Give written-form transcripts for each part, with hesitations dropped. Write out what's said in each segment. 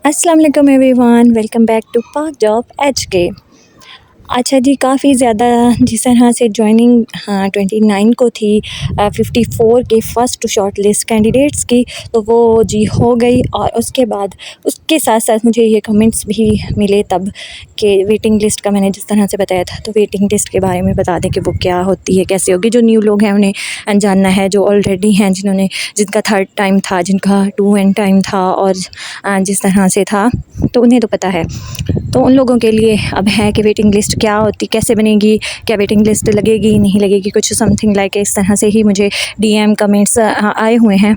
अस्सलाम वालेकुम everyone, welcome back to पाक जॉब एचके। अच्छा जी, काफ़ी ज़्यादा जिस तरह से जॉइनिंग 29 को थी 54 के फ़र्स्ट शॉर्ट लिस्ट कैंडिडेट्स की, तो वो जी हो गई। और उसके बाद उसके साथ साथ मुझे ये कमेंट्स भी मिले तब कि वेटिंग लिस्ट का मैंने जिस तरह से बताया था, तो वेटिंग लिस्ट के बारे में बता दें कि वो क्या होती है, कैसे होगी। जो न्यू लोग हैं उन्हें जानना है, जो ऑलरेडी हैं जिनका थर्ड टाइम था, जिनका 2 एंड टाइम था और जिस तरह से था, तो उन्हें तो पता है। तो उन लोगों के लिए अब है कि वेटिंग लिस्ट क्या होती, कैसे बनेगी, क्या वेटिंग लिस्ट लगेगी नहीं लगेगी, कुछ समथिंग लाइक इस तरह से ही मुझे डीएम कमेंट्स आए हुए हैं।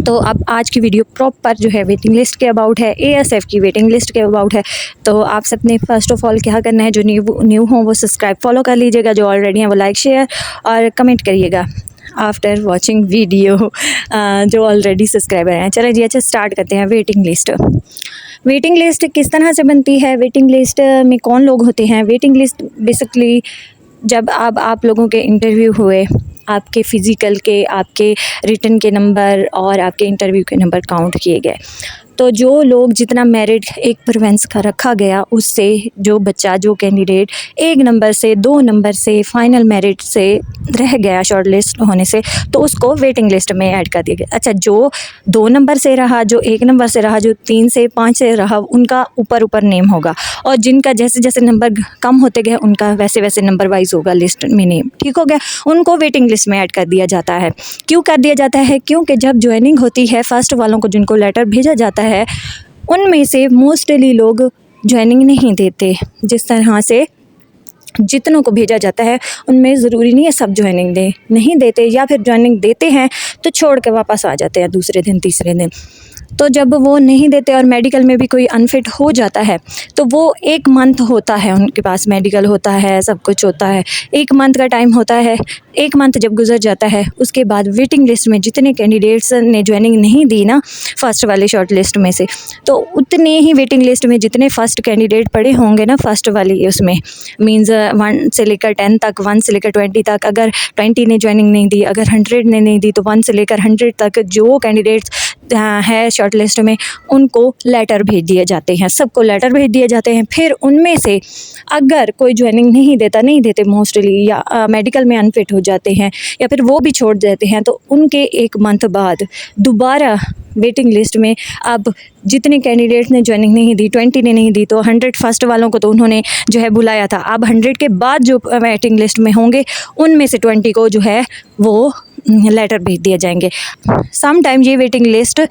तो अब आज की वीडियो प्रॉपर जो है वेटिंग लिस्ट के अबाउट है, एएसएफ की वेटिंग लिस्ट के अबाउट है। तो आप सबने फ़र्स्ट ऑफ़ ऑल क्या करना है, जो न्यू हो वो सब्सक्राइब फॉलो कर लीजिएगा, जो ऑलरेडी हैं वो लाइक शेयर और कमेंट करिएगा आफ्टर वॉचिंग वीडियो, जो ऑलरेडी सब्सक्राइबर हैं। चलो जी, अच्छा स्टार्ट करते हैं। वेटिंग लिस्ट, वेटिंग लिस्ट किस तरह से बनती है, वेटिंग लिस्ट में कौन लोग होते हैं। वेटिंग लिस्ट बेसिकली जब आप लोगों के इंटरव्यू हुए, आपके फ़िज़िकल के, आपके रिटन के नंबर और आपके इंटरव्यू के नंबर काउंट किए गए, तो जो लोग जितना मेरिट एक प्रेफरेंस का रखा गया, उससे जो बच्चा, जो कैंडिडेट 1 नंबर से 2 नंबर से फाइनल मेरिट से रह गया शॉर्ट लिस्ट होने से, तो उसको वेटिंग लिस्ट में ऐड कर दिया गया। अच्छा, जो 2 नंबर से रहा, जो 1 नंबर से रहा, जो 3 से 5 से रहा, उनका ऊपर नेम होगा, और जिनका जैसे जैसे नंबर कम होते गए उनका वैसे वैसे नंबर वाइज होगा लिस्ट में नेम। ठीक हो गया, उनको वेटिंग लिस्ट में ऐड कर दिया जाता है। क्यों कर दिया जाता है? क्योंकि जब ज्वाइनिंग होती है, फर्स्ट वालों को जिनको लेटर भेजा जाता है, उनमें से मोस्टली लोग ज्वाइनिंग नहीं देते। जिस तरह से जितनों को भेजा जाता है उनमें ज़रूरी नहीं है सब ज्वाइनिंग नहीं देते, या फिर ज्वाइनिंग देते हैं तो छोड़ के वापस आ जाते हैं दूसरे दिन तीसरे दिन। तो जब वो नहीं देते और मेडिकल में भी कोई अनफिट हो जाता है, तो वो 1 मंथ होता है, उनके पास मेडिकल होता है, सब कुछ होता है, 1 मंथ का टाइम होता है। 1 मंथ जब गुजर जाता है, उसके बाद वेटिंग लिस्ट में जितने कैंडिडेट्स ने ज्वाइनिंग नहीं दी ना फर्स्ट वाले शॉर्ट लिस्ट में से, तो उतने ही वेटिंग लिस्ट में जितने फर्स्ट कैंडिडेट पड़े होंगे ना फर्स्ट वाली, उसमें मीन्स 1 से लेकर 10 तक, 1 से लेकर 20 तक, अगर 20 ने ज्वाइनिंग नहीं दी, अगर 100 ने नहीं दी, तो 1 से लेकर 100 तक जो कैंडिडेट्स है शॉर्ट लिस्ट में, उनको लेटर भेज दिए जाते हैं, सबको लेटर भेज दिए जाते हैं। फिर उनमें से अगर कोई ज्वाइनिंग नहीं देते मोस्टली, या मेडिकल में अनफिट हो जाते हैं, या फिर वो भी छोड़ देते हैं, तो उनके 1 मंथ बाद दोबारा वेटिंग लिस्ट में अब जितने कैंडिडेट्स ने ज्वाइनिंग नहीं दी, 20 ने नहीं दी, तो 100 फर्स्ट वालों को तो उन्होंने जो है बुलाया था। अब 100 के बाद जो वेटिंग लिस्ट में होंगे, उनमें से 20 को जो है वो लेटर भेज दिए जाएंगे। सम टाइम ये वेटिंग लिस्ट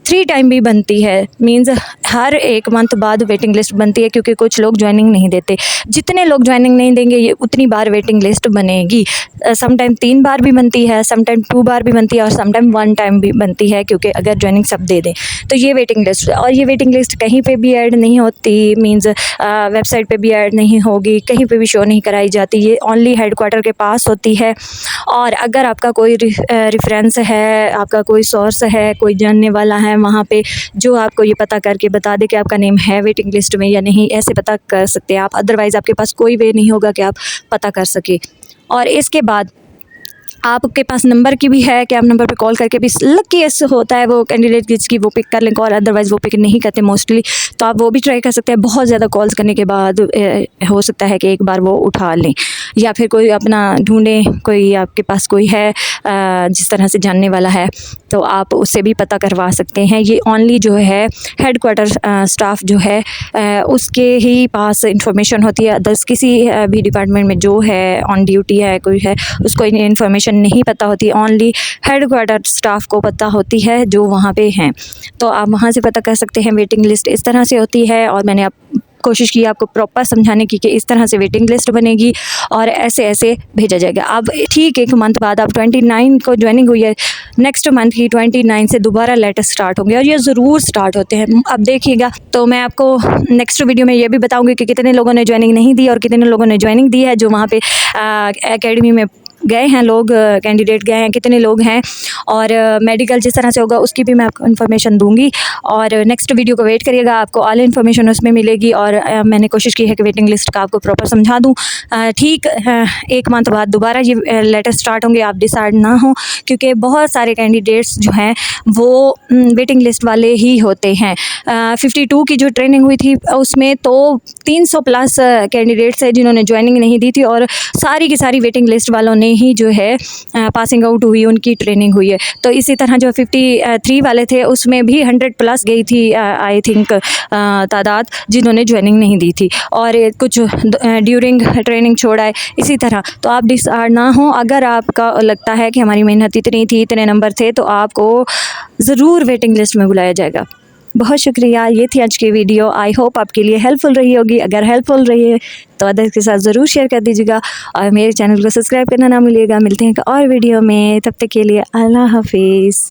3 टाइम भी बनती है, मींस हर 1 मंथ बाद वेटिंग लिस्ट बनती है, क्योंकि कुछ लोग ज्वाइनिंग नहीं देते। जितने लोग ज्वाइनिंग नहीं देंगे, ये उतनी बार वेटिंग लिस्ट बनेगी। सम टाइम 3 बार भी बनती है, सम टाइम 2 बार भी बनती है, और सम टाइम 1 टाइम भी बनती है, क्योंकि अगर ज्वाइनिंग सब दे दें तो ये वेटिंग लिस्ट। और ये वेटिंग लिस्ट कहीं पे भी ऐड नहीं होती, मींस वेबसाइट पे भी ऐड नहीं होगी, कहीं पे भी शो नहीं कराई जाती, ये ओनली हेडक्वार्टर के पास होती है। और अगर आपका कोई रेफरेंस है, आपका कोई सोर्स है, कोई जानने वाला है वहाँ पे, जो आपको ये पता करके बता दे कि आपका नेम है वेटिंग लिस्ट में या नहीं, ऐसे पता कर सकते हैं आप। अदरवाइज़ आपके पास कोई वे नहीं होगा कि आप पता कर सके। और इसके बाद आपके पास नंबर की भी है कि आप नंबर पे कॉल करके भी, लकी ऐसे होता है वो कैंडिडेट जिसकी वो पिक कर लें कॉल, अदरवाइज़ वो पिक नहीं करते मोस्टली, तो आप वो भी ट्राई कर सकते हैं। बहुत ज़्यादा कॉल्स करने के बाद हो सकता है कि एक बार वो उठा लें, या फिर कोई अपना ढूंढें, कोई आपके पास कोई है जिस तरह से जानने वाला है, तो आप उससे भी पता करवा सकते हैं। ये ओनली जो है हेडक्वार्टर स्टाफ जो है उसके ही पास इंफॉर्मेशन होती है। अदर्स किसी भी डिपार्टमेंट में जो है ऑन ड्यूटी है, कोई है, उसको इन्फॉर्मेशन नहीं पता होती, ओनली हेडक्वार्टर स्टाफ को पता होती है जो वहाँ पे हैं। तो आप वहाँ से पता कर सकते हैं। वेटिंग लिस्ट इस तरह से होती है, और मैंने कोशिश की आपको प्रॉपर समझाने की कि इस तरह से वेटिंग लिस्ट बनेगी और ऐसे ऐसे भेजा जाएगा। अब ठीक 1 मंथ बाद, अब 29 को ज्वाइनिंग हुई है, नेक्स्ट मंथ की 29 से दोबारा लेटर स्टार्ट होंगे, और ये ज़रूर स्टार्ट होते हैं। अब देखिएगा, तो मैं आपको नेक्स्ट वीडियो में ये भी बताऊंगी कि कितने लोगों ने ज्वाइनिंग नहीं दी और कितने लोगों ने ज्वाइनिंग दी है, जो वहाँ पे एकेडमी में गए हैं लोग, कैंडिडेट गए हैं, कितने लोग हैं, और मेडिकल जिस तरह से होगा उसकी भी मैं आपको इन्फॉर्मेशन दूंगी। और नेक्स्ट वीडियो को वेट करिएगा, आपको ऑल इन्फॉर्मेशन उसमें मिलेगी। और मैंने कोशिश की है कि वेटिंग लिस्ट का आपको प्रॉपर समझा दूँ। ठीक 1 मंथ बाद दोबारा ये लेटर स्टार्ट होंगे, आप डिसाइड ना हो, क्योंकि बहुत सारे कैंडिडेट्स जो हैं वो वेटिंग लिस्ट वाले ही होते हैं। 52 की जो ट्रेनिंग हुई थी उसमें तो 300 प्लस कैंडिडेट्स है जिन्होंने ज्वाइनिंग नहीं दी थी, और सारी की सारी वेटिंग लिस्ट वालों ने ही जो है पासिंग आउट हुई, उनकी ट्रेनिंग हुई है। तो इसी तरह जो 53 वाले थे उसमें भी 100 प्लस गई थी आई थिंक तादाद, जिन्होंने ज्वाइनिंग नहीं दी थी, और कुछ ड्यूरिंग ट्रेनिंग छोड़ा है। इसी तरह तो आप डिसाइड ना हो, अगर आपका लगता है कि हमारी मेहनत इतनी थी, इतने नंबर थे, तो आपको ज़रूर वेटिंग लिस्ट में बुलाया जाएगा। बहुत शुक्रिया, ये थी आज की वीडियो। आई होप आपके लिए हेल्पफुल रही होगी। अगर हेल्पफुल रही है तो अदर्स के साथ ज़रूर शेयर कर दीजिएगा, और मेरे चैनल को सब्सक्राइब करना ना भूलिएगा। मिलते हैं एक और वीडियो में, तब तक के लिए अल्लाह हाफिज़।